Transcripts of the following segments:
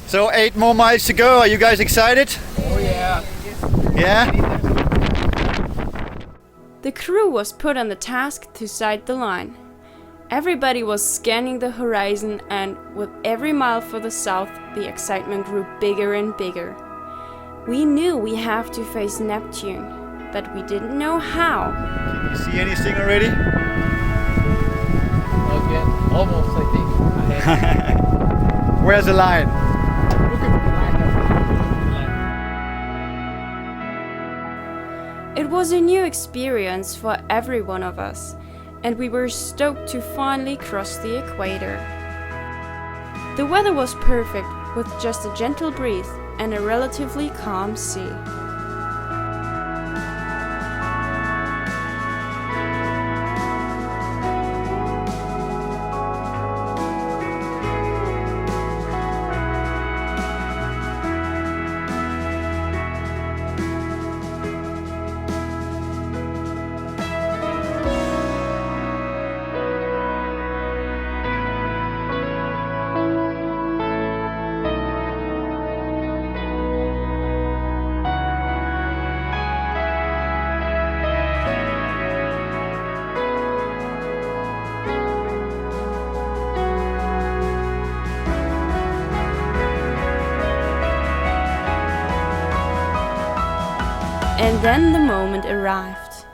So 8 more miles to go. Are you guys excited? Oh yeah. Yeah? The crew was put on the task to sight the line. Everybody was scanning the horizon, and with every mile further south, the excitement grew bigger and bigger. We knew we have to face Neptune, but we didn't know how. Can you see anything already? Okay. Almost, I think. Ahead. Where's the line? Look at the line. It was a new experience for every one of us, and we were stoked to finally cross the equator. The weather was perfect, with just a gentle breeze and a relatively calm sea. And then the moment arrived.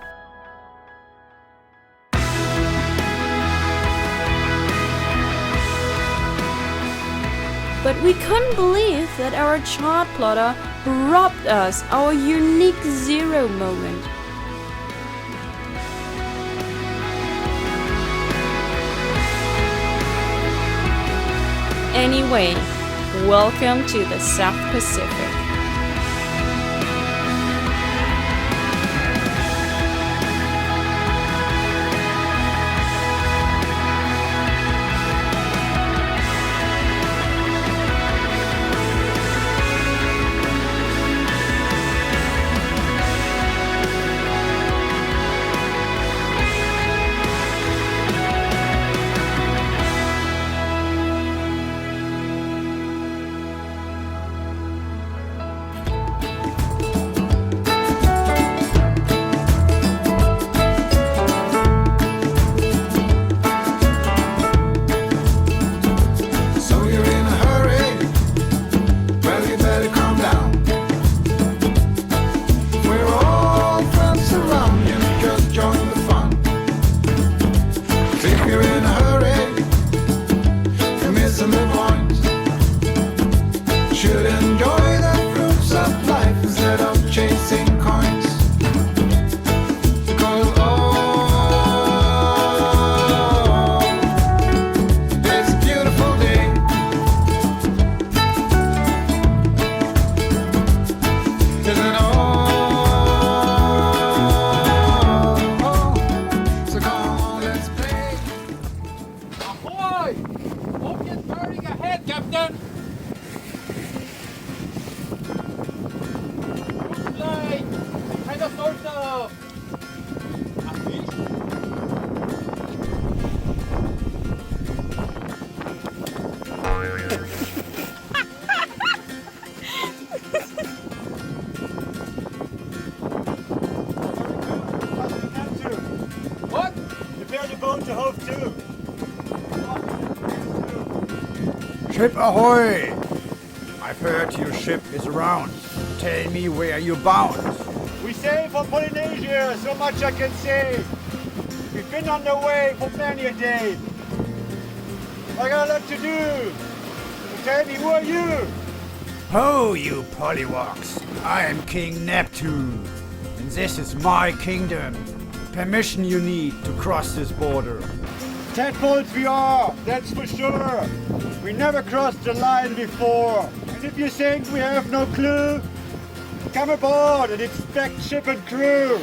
But we couldn't believe that our chart plotter robbed us our unique zero moment. Anyway, welcome to the South Pacific. Ahoy! Hope you're turning ahead, Captain! Looks like kind of sort of a fish. What? Prepare the boat to hove to. Ship ahoy! I've heard your ship is around. Tell me where you're bound. We sail for Polynesia, so much I can say. We've been on the way for many a day. I got a lot to do. So tell me, who are you? Ho, you pollywogs! I am King Neptune, and this is my kingdom. Permission you need to cross this border. Tadpoles we are, that's for sure. We never crossed the line before. And if you think we have no clue, come aboard and inspect ship and crew.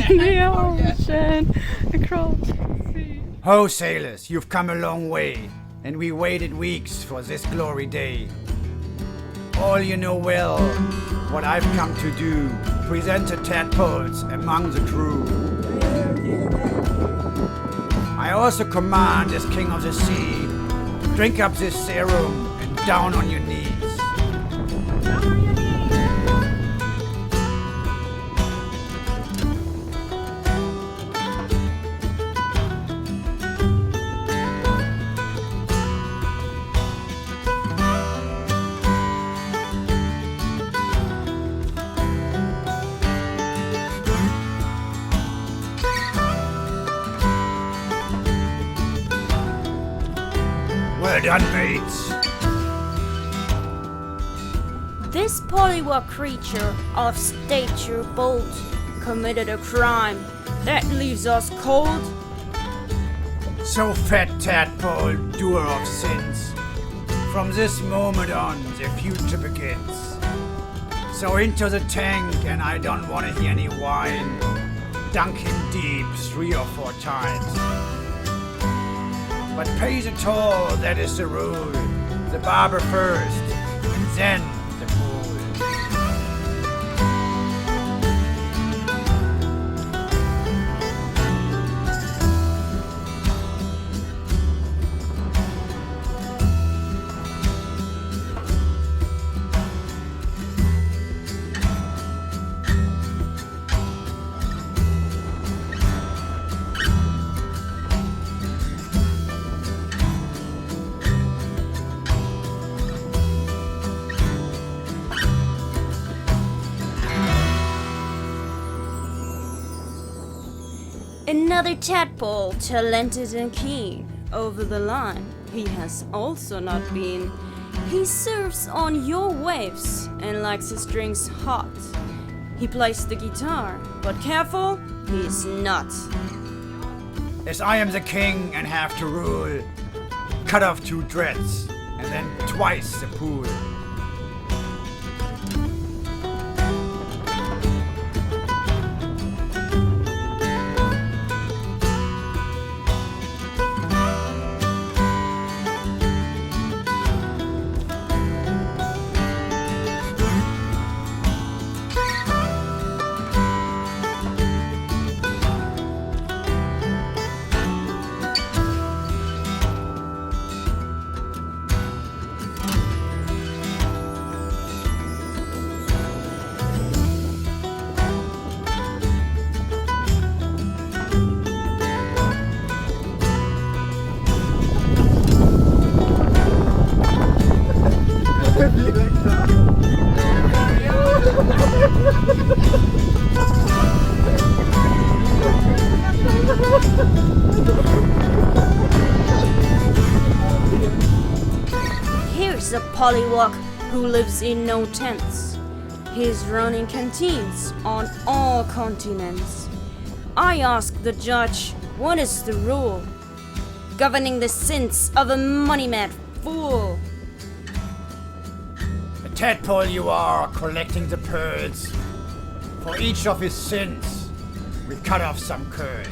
the ocean, across the sea. Ho, sailors, you've come a long way, and we waited weeks for this glory day. All you know well what I've come to do, present the tadpoles among the crew. I also command as king of the sea, drink up this serum and down on your knees. Well done, mates. This polywog creature of stature bold committed a crime that leaves us cold. So fat tadpole, doer of sins, from this moment on the future begins. So into the tank, and I don't want to hear any whine. Dunk him deep 3 or 4 times. But pay the toll, that is the rule. The barber first, and then the pool. Another tadpole, talented and keen. Over the line, he has also not been. He surfs on your waves and likes his drinks hot. He plays the guitar, but careful, he's not. As I am the king and have to rule, cut off 2 dreads, and then twice the pool. Here's a polywog who lives in no tents. He's running canteens on all continents. I ask the judge, what is the rule governing the sins of a money-mad fool? A tadpole you are, collecting the pearls. For each of his sins, we cut off some curls.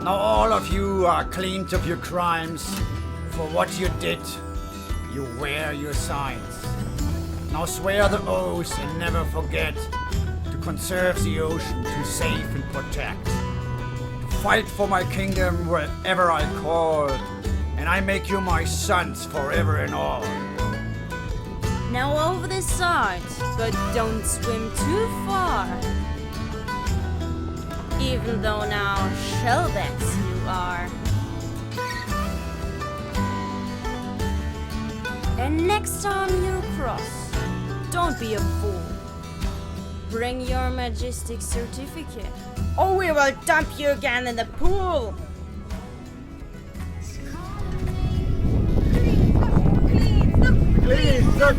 Now all of you are cleaned of your crimes. For what you did, you wear your signs. Now swear the oath and never forget to conserve the ocean, to save and protect. fight for my kingdom wherever I call, and I make you my sons forever and all. Now over this side, but don't swim too far. Even though now shellbacks you are. And next time you cross, don't be a fool. Bring your majestic certificate, or we will dump you again in the pool. Please, look.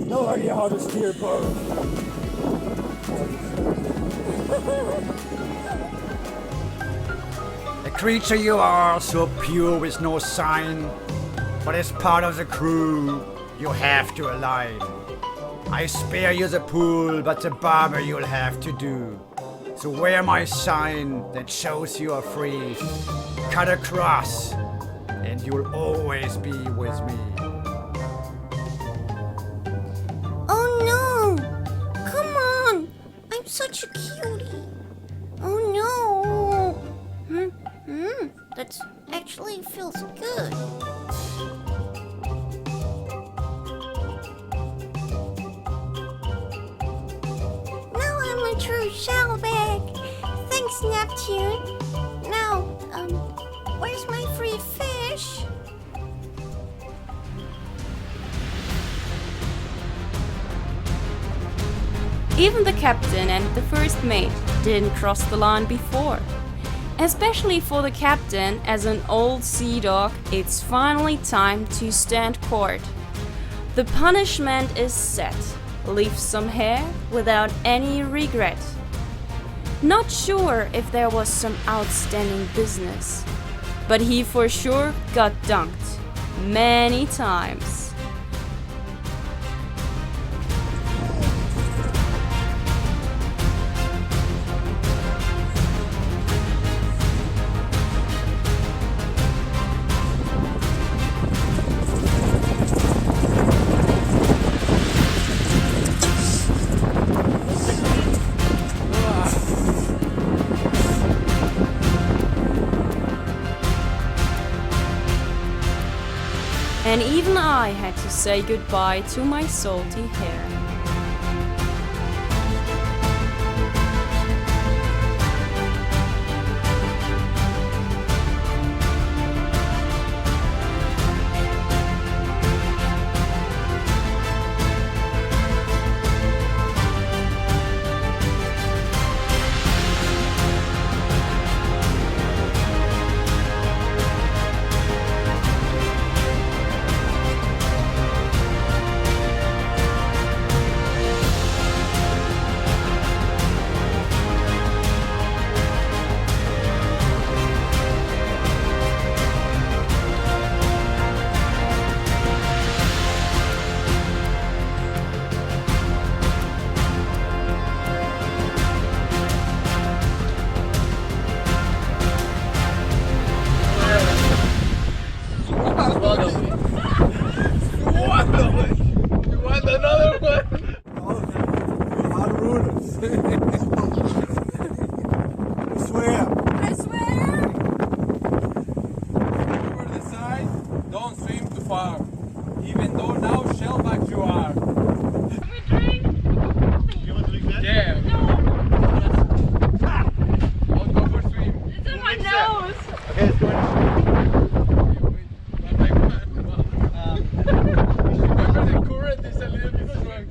No idea how to steer boat. The creature you are, so pure with no sign, but as part of the crew, you have to align. I spare you the pool, but the barber you'll have to do. So wear my sign that shows you are free. Cut across, and you'll always be with me. Oh no! Come on! I'm such a cutie. Oh no! That actually feels good. Now I'm a true shellback. Thanks, Neptune. Now, where's my free fish? Even the captain and the first mate didn't cross the line before. Especially for the captain, as an old sea dog, it's finally time to stand court. The punishment is set. Leave some hair without any regret. Not sure if there was some outstanding business, but he for sure got dunked many times. And even I had to say goodbye to my salty hair. Swear. I swear. Over the side, don't swim too far. Even though now shellback you are. You want to drink that? Yeah. Don't go for swim. It's in my mix it. nose! Okay, let's go in. Remember the current is a little bit strong.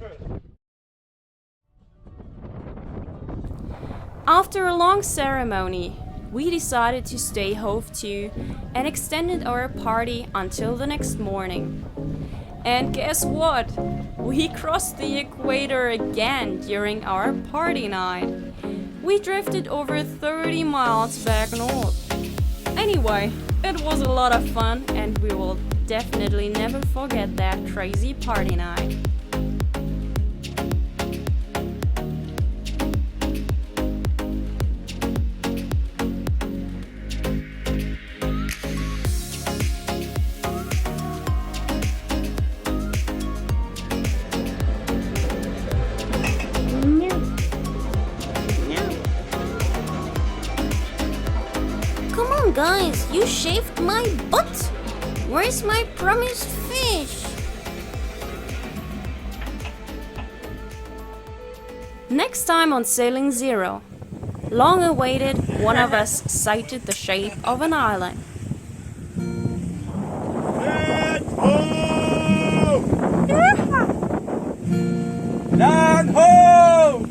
After a long ceremony, we decided to stay hove to and extended our party until the next morning. And guess what? We crossed the equator again during our party night. We drifted over 30 miles back north. Anyway, it was a lot of fun and we will definitely never forget that crazy party night. Come on, guys, you shaved my butt. Where's my promised fish? Next time on Sailing Zero, long awaited, one of us sighted the shape of an island. Land ho!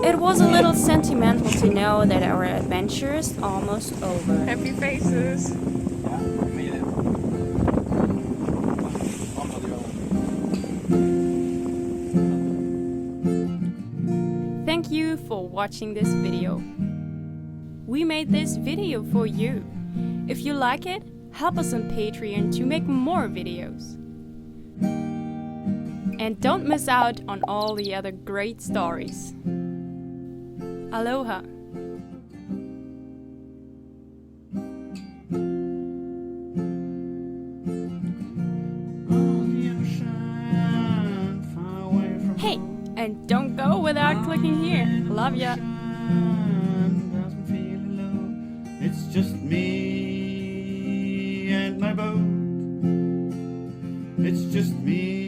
It was a little sentimental to know that our adventure is almost over. Happy faces. Thank you for watching this video. We made this video for you. If you like it, help us on Patreon to make more videos. And don't miss out on all the other great stories. Aloha. Hey, and don't go without clicking here. Love ya. It's just me and my boat. It's just me